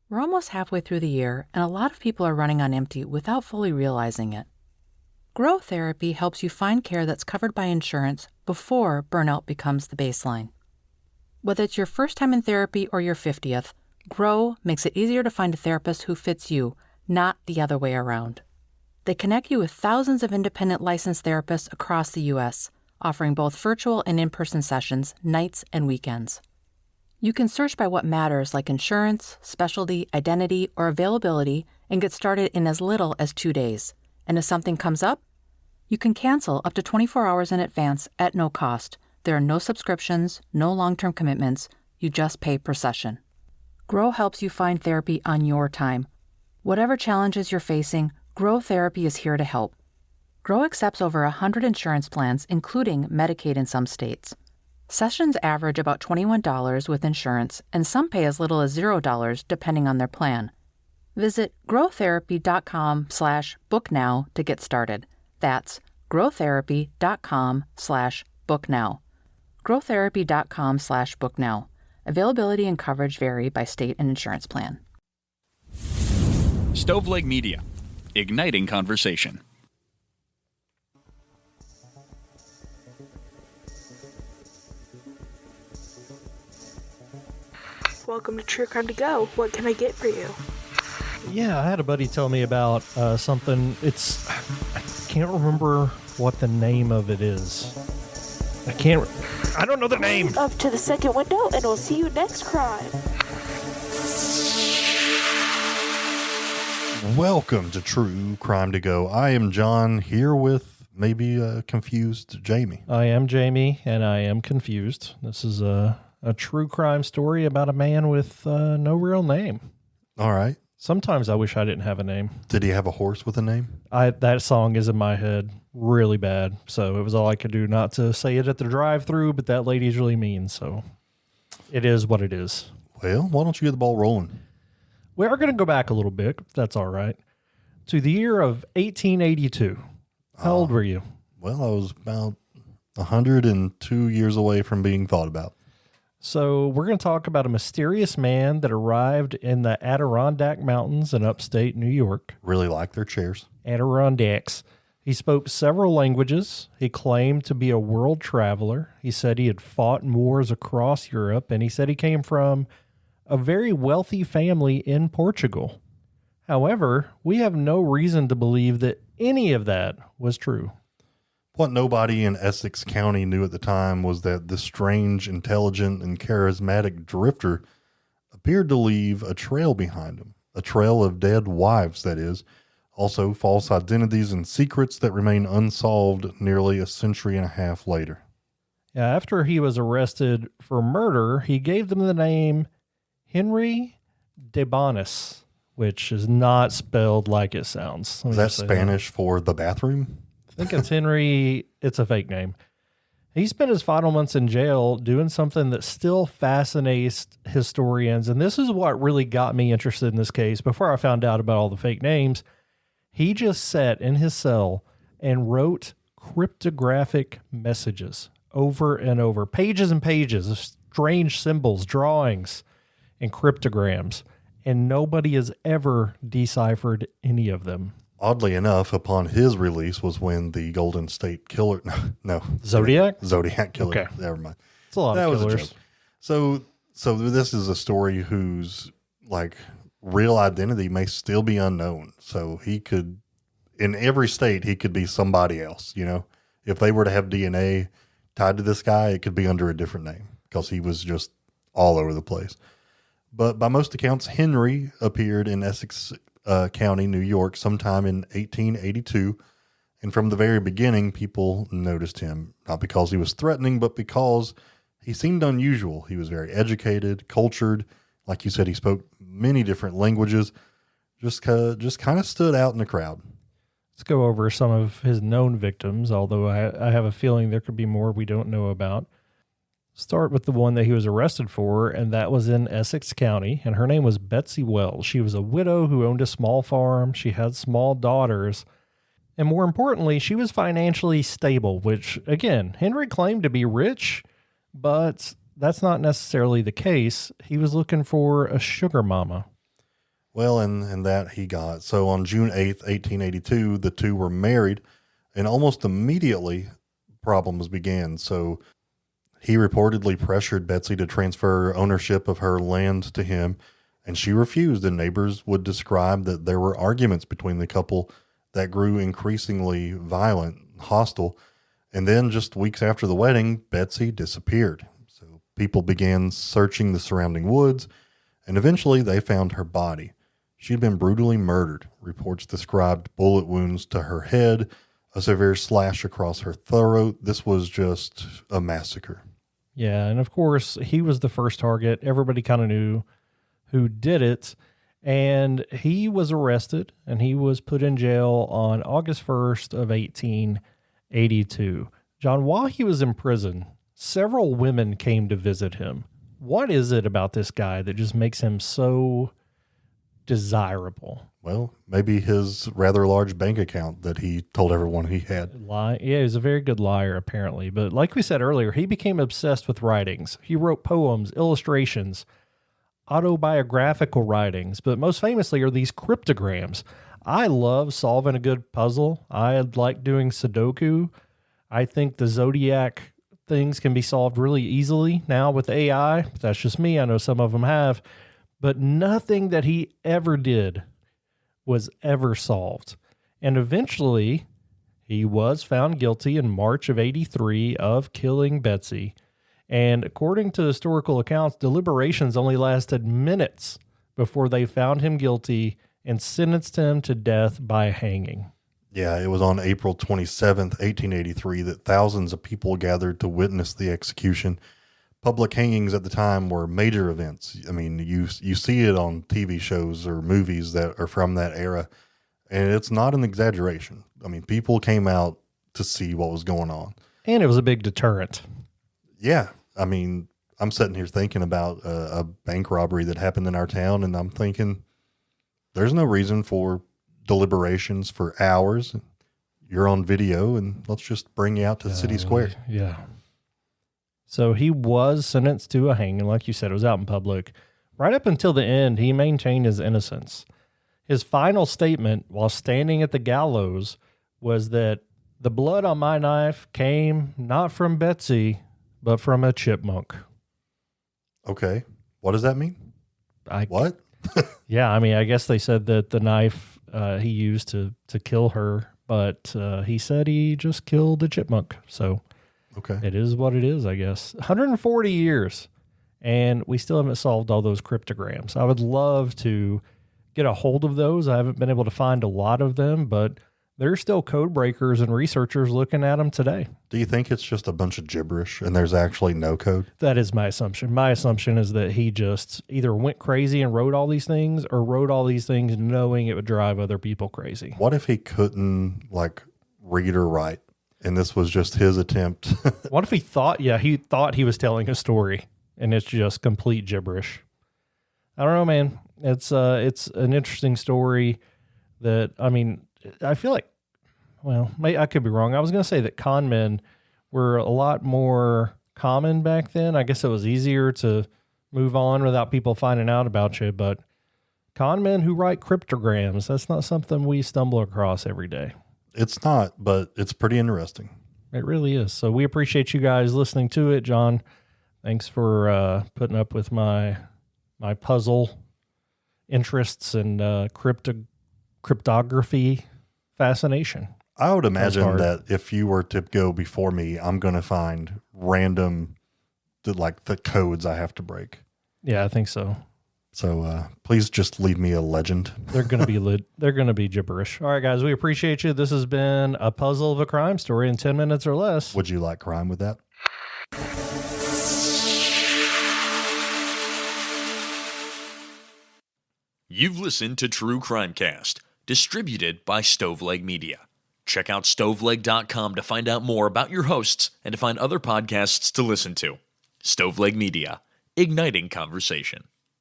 We're almost halfway through the year, and a lot of people are running on empty without fully realizing it. Grow Therapy helps you find care that's covered by insurance before burnout becomes the baseline. Whether it's your first time in therapy or your 50th, Grow makes it easier to find a therapist who fits you, not the other way around. They connect you with thousands of independent licensed therapists across the U.S., offering both virtual and in-person sessions, nights and weekends. You can search by what matters, like insurance, specialty, identity, or availability, and get started in as little as 2 days. And if something comes up, you can cancel up to 24 hours in advance at no cost. There are no subscriptions, no long-term commitments. You just pay per session. Grow helps you find therapy on your time. Whatever challenges you're facing, Grow Therapy is here to help. Grow accepts over 100 insurance plans, including Medicaid in some states. Sessions average about $21 with insurance, and some pay as little as $0 depending on their plan. Visit growtherapy.com/booknow to get started. That's growtherapy.com/booknow. growtherapy.com/booknow. Availability and coverage vary by state and insurance plan. Stoveleg Media, igniting conversation. Welcome to True Crime to Go. What can I get for you? Yeah, I had a buddy tell me about something. I can't remember what the name of it is. I don't know the name. Up to the second window, and we'll see you next crime. Welcome to True Crime to Go. I am John, here with maybe a confused Jamie. I am Jamie, and I am confused. This is a true crime story about a man with no real name. All right. Sometimes I wish I didn't have a name. Did he have a horse with a name? That song is in my head really bad, so it was all I could do not to say it at the drive-thru, but that lady's really mean, so it is what it is. Well, why don't you get the ball rolling? We are going to go back a little bit, if that's all right, to the year of 1882. How old were you? Well, I was about 102 years away from being thought about. So we're going to talk about a mysterious man that arrived in the Adirondack Mountains in upstate New York. Really like their chairs. Adirondacks. He spoke several languages. He claimed to be a world traveler. He said he had fought in wars across Europe, and he said he came from a very wealthy family in Portugal. However, we have no reason to believe that any of that was true. What nobody in Essex County knew at the time was that this strange, intelligent, and charismatic drifter appeared to leave a trail behind him. A trail of dead wives, that is. Also, false identities and secrets that remain unsolved nearly a century and a half later. Yeah, after he was arrested for murder, he gave them the name Henry Debosnys, which is not spelled like it sounds. Is that Spanish for the bathroom? I think it's Henry. It's a fake name. He spent his final months in jail doing something that still fascinates historians. And this is what really got me interested in this case. Before I found out about all the fake names, he just sat in his cell and wrote cryptographic messages over and over, pages and pages of strange symbols, drawings, and cryptograms. And nobody has ever deciphered any of them. Oddly enough, upon his release was when the Golden State Killer, no, Zodiac Killer. Okay. Never mind. It's a lot that of was killers. a joke. So this is a story whose like real identity may still be unknown. So he could, in every state, he could be somebody else. You know, if they were to have DNA tied to this guy, it could be under a different name because he was just all over the place. But by most accounts, Henry appeared in Essex County, New York, sometime in 1882. And from the very beginning, people noticed him, not because he was threatening, but because he seemed unusual. He was very educated, cultured. Like you said, he spoke many different languages, just kind of stood out in the crowd. Let's go over some of his known victims, although I have a feeling there could be more we don't know about. Start with the one that he was arrested for, and that was in Essex County, and her name was Betsey Wells. She was a widow who owned a small farm. She had small daughters, and more importantly, she was financially stable, which, again, Henry claimed to be rich, but that's not necessarily the case. He was looking for a sugar mama. Well, and that he got. So on June 8th, 1882, the two were married, and almost immediately problems began. So he reportedly pressured Betsey to transfer ownership of her land to him, and she refused, and neighbors would describe that there were arguments between the couple that grew increasingly violent and hostile. And then just weeks after the wedding, Betsey disappeared. So people began searching the surrounding woods, and eventually they found her body. She'd been brutally murdered. Reports described bullet wounds to her head, a severe slash across her throat. This was just a massacre. Yeah, and of course, he was the first target. Everybody kind of knew who did it, and he was arrested, and he was put in jail on August 1st of 1882. John, while he was in prison, several women came to visit him. What is it about this guy that just makes him so desirable? Well, maybe his rather large bank account that he told everyone he had. Yeah, he was a very good liar, apparently. But like we said earlier, he became obsessed with writings. He wrote poems, illustrations, autobiographical writings, but most famously are these cryptograms. I love solving a good puzzle. I like doing Sudoku. I think the Zodiac things can be solved really easily now with AI. That's just me. I know some of them have. But nothing that he ever did was ever solved. And eventually, he was found guilty in March of 83 of killing Betsey. And according to historical accounts, deliberations only lasted minutes before they found him guilty and sentenced him to death by hanging. Yeah, it was on April 27th, 1883, that thousands of people gathered to witness the execution. Public hangings at the time were major events. I mean, you see it on TV shows or movies that are from that era, and it's not an exaggeration. I mean, people came out to see what was going on. And it was a big deterrent. Yeah. I mean, I'm sitting here thinking about a bank robbery that happened in our town, and I'm thinking there's no reason for deliberations for hours. You're on video, and let's just bring you out to the city square. Yeah. So he was sentenced to a hanging. Like you said, it was out in public. Right up until the end, he maintained his innocence. His final statement while standing at the gallows was that the blood on my knife came not from Betsey, but from a chipmunk. Okay. What does that mean? What? Yeah, I mean, I guess they said that the knife he used to kill her, but he said he just killed a chipmunk. So okay, it is what it is, I guess. 140 years, and we still haven't solved all those cryptograms. I would love to get a hold of those. I haven't been able to find a lot of them, but there's still code breakers and researchers looking at them today. Do you think it's just a bunch of gibberish and there's actually no code? That is my assumption. My assumption is that he just either went crazy and wrote all these things or wrote all these things knowing it would drive other people crazy. What if he couldn't read or write and this was just his attempt? What if he thought he was telling a story and it's just complete gibberish? I don't know, man. It's an interesting story that, I mean, I feel like, well, I could be wrong. I was going to say that con men were a lot more common back then. I guess it was easier to move on without people finding out about you. But con men who write cryptograms, that's not something we stumble across every day. It's not, but it's pretty interesting. It really is. So we appreciate you guys listening to it. John, thanks for putting up with my puzzle interests and cryptography fascination. I would imagine that if you were to go before me, I'm going to find random, the codes I have to break. Yeah, I think so. So please just leave me a legend. They're going to be gibberish. All right, guys, we appreciate you. This has been a puzzle of a crime story in 10 minutes or less. Would you like crime with that? You've listened to True Crimecast, distributed by Stoveleg Media. Check out stoveleg.com to find out more about your hosts and to find other podcasts to listen to. Stoveleg Media, igniting conversation.